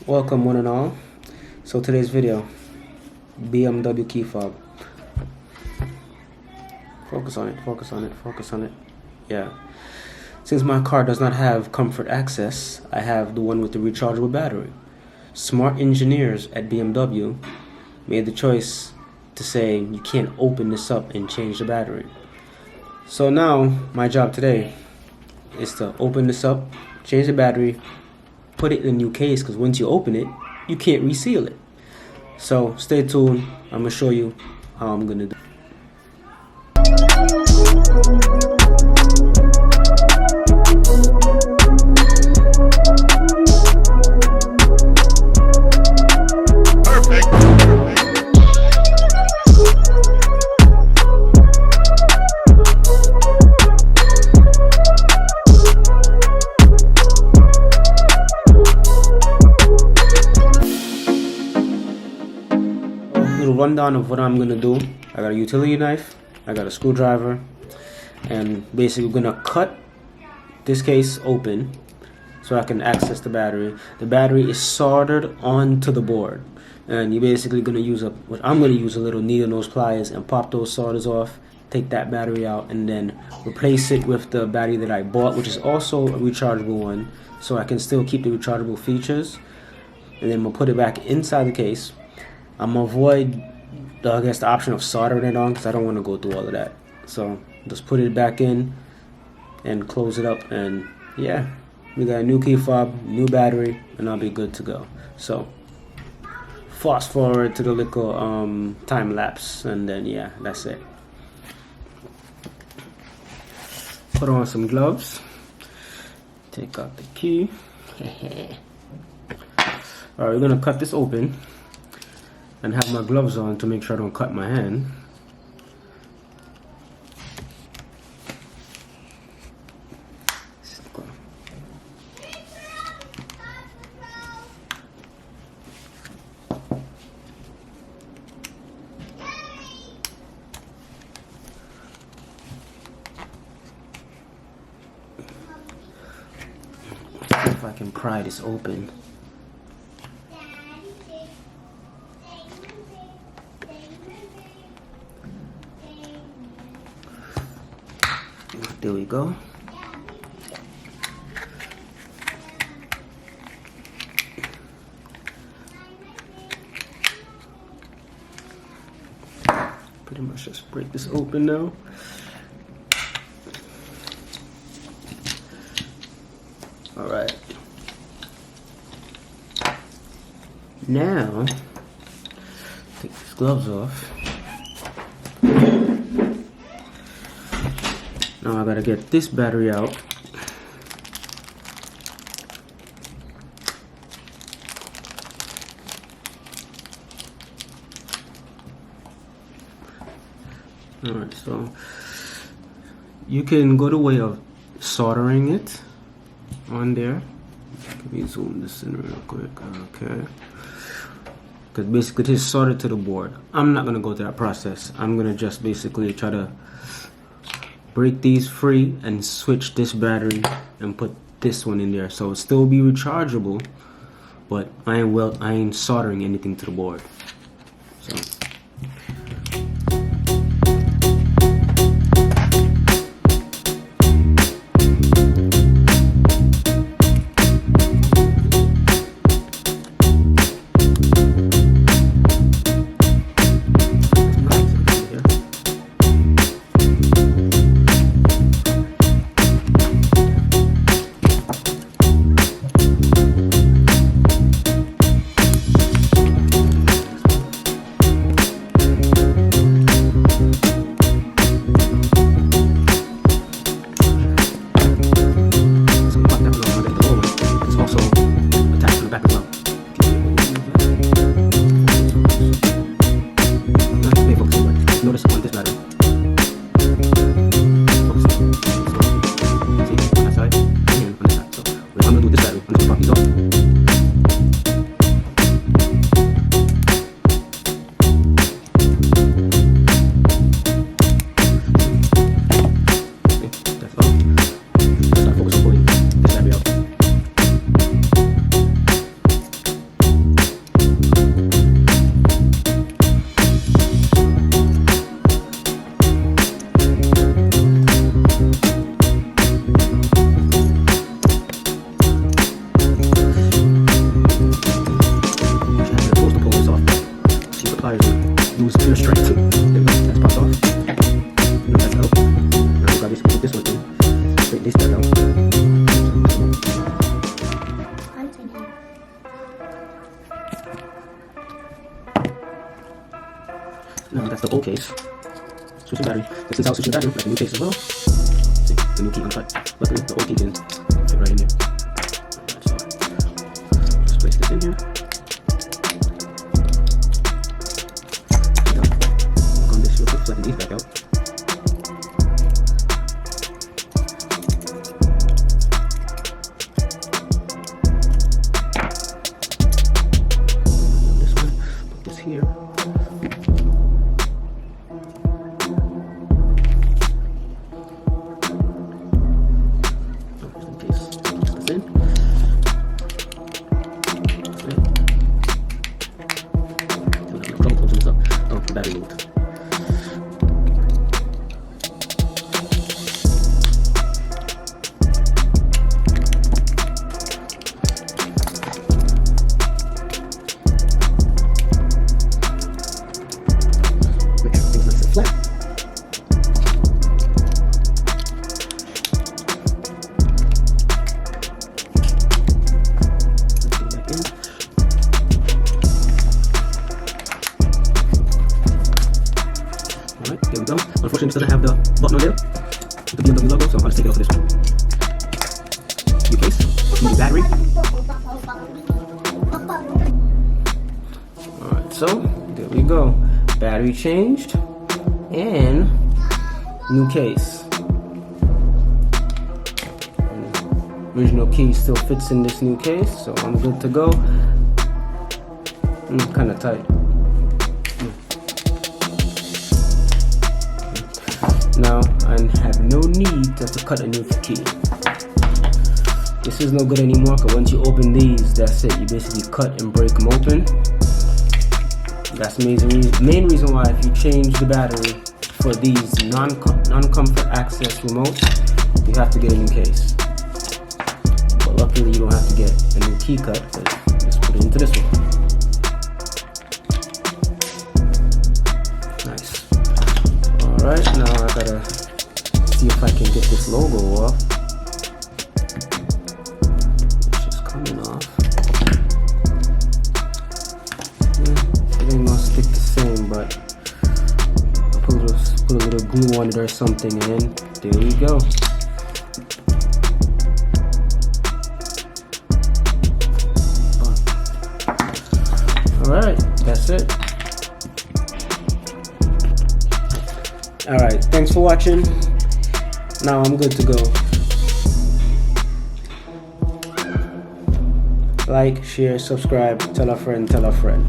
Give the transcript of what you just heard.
Welcome one and all. So today's video, BMW key fob. Focus on it, focus on it, focus on it. Yeah. Since my car does not have comfort access, I have the one with the rechargeable battery. Smart engineers at BMW made the choice to say you can't open this up and change the battery. So now my job today is to open this up, change the battery, put it in a new case, because once you open it, you can't reseal it. So stay tuned. I'm gonna show you how I'm gonna do. Little rundown of what I'm gonna do. I got a utility knife, I got a screwdriver, and basically we're gonna cut this case open so I can access the battery. The battery is soldered onto the board, and you're basically gonna use I'm gonna use a little needle nose pliers and pop those solders off, take that battery out, and then replace it with the battery that I bought, which is also a rechargeable one, so I can still keep the rechargeable features. And then we'll put it back inside the case. I'm gonna avoid the option of soldering it on, because I don't want to go through all of that. So just put it back in and close it up, and yeah, we got a new key fob, new battery, and I'll be good to go. So fast forward to the little time lapse, and then yeah, that's it. Put on some gloves, take out the key. Alright, we're gonna cut this open and have my gloves on to make sure I don't cut my hand. See if I can pry this open. There we go. Pretty much just break this open now. All right. Now, take these gloves off. Now I gotta get this battery out. Alright, so you can go the way of soldering it on there. Let me zoom this in real quick. Okay. Because basically it is soldered to the board. I'm not gonna go through that process. I'm gonna just basically try to break these free and switch this battery and put this one in there, so it'll still be rechargeable, but I ain't soldering anything to the board. So Now that's the old case. Switch the battery. But since I was switching the battery, like the new case as well. See, the new key uncut. Luckily, the old key can fit right in there. Alright, so just place this in here. Work on this real quick, flatten these back out. This one, put this here. Battery moved. Make sure everything's nice and flat. Let's go back in. Alright, there we go. Unfortunately, this doesn't have the button on there with the Bmw logo, so I'll just take it off of this one. New case, new battery. Alright, so there we go. Battery changed and new case. And the original key still fits in this new case, so I'm good to go. Kind of tight. Now I have no need to cut a new key. This is no good anymore, because once you open these, that's it. You basically cut and break them open. That's the main reason why if you change the battery for these non-comfort access remotes, you have to get a new case. But luckily you don't have to get a new key cut, because just put it into this one. Nice. Alright, now I gotta see if I can get this logo off. It's just coming off. It ain't gonna stick the same, but I'll put a little glue on it or something, and there we go. Alright, that's it. Alright, thanks for watching. Now I'm good to go. Like, share, subscribe, tell a friend, tell a friend.